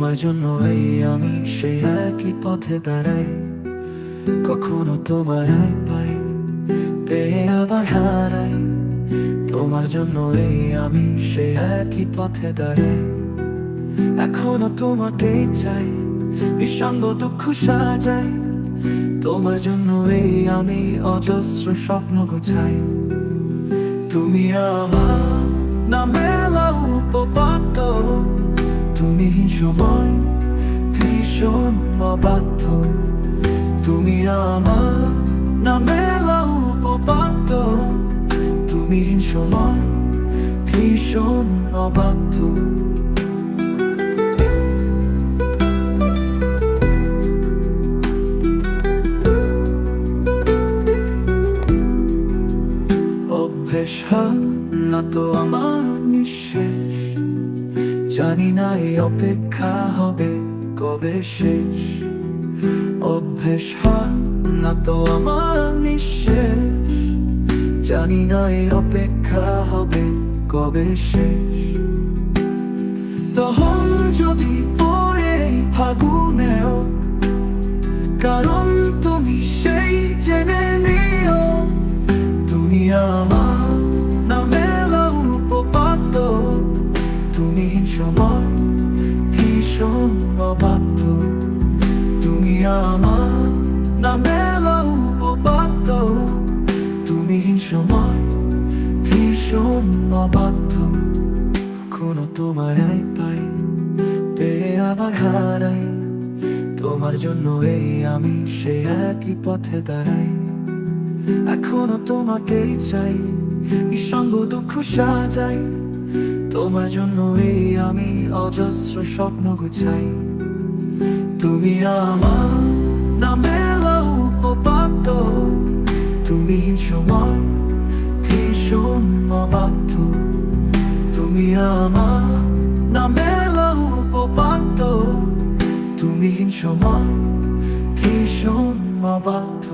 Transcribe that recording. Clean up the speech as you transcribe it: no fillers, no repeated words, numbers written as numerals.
তোমার জন্য এই আমি সেই একই পথে দাঁড়াই। কখনো তোমায় পাই, পেয়ে আবার হারাই। তোমার জন্য এই আমি সেই একই পথে দাঁড়াই। এখনো তোমাকেই চাই, নিঃসঙ্গ দুঃখ সাজাই। তোমার জন্য এই আমি অজস্র স্বপ্ন গোছাই। তুমি আমার নামে উপপাদ্য, তুমি সময় ভীষণ অবাধ্য। তুমি আমার নামে উপপাদ্য, তুমি সময় ভীষণ অবাধ্য। অভ্যেস না তো আমার নিঃশেষ, জানি না এই অপেক্ষা হবে কবে শেষ। অভ্যেস না তো আমার নিঃশেষ, জানি না এই অপেক্ষা হবে কবে শেষ। তখন যদি পরে ফাগুনেও, কারণ তুমি সেই জেনে নিও। তুমি আমার নামে উপপাদ্য, তুমি সময় ভীষণ অবাধ্য। তুমি আমার নামে উপপাদ্য, তুমি সময় ভীষণ অবাধ্য। কোনো তোমায় পাই, পেয়ে আবার হারাই। তোমার জন্য এই আমি সেই একই পথে দাঁড়াই। এখনো তোমাকেই চাই, নিঃসঙ্গ দুঃখ সাজাই। তোমার জন্য এই আমি অজস্র স্বপ্ন গুছাই। তুমি আমার নামে উপপাদ্য, তুমি সময় ভীষণ অবাধ্য। তুমি আমার নামে উপপাদ্য, তুমি সময় ভীষণ অবাধ্য।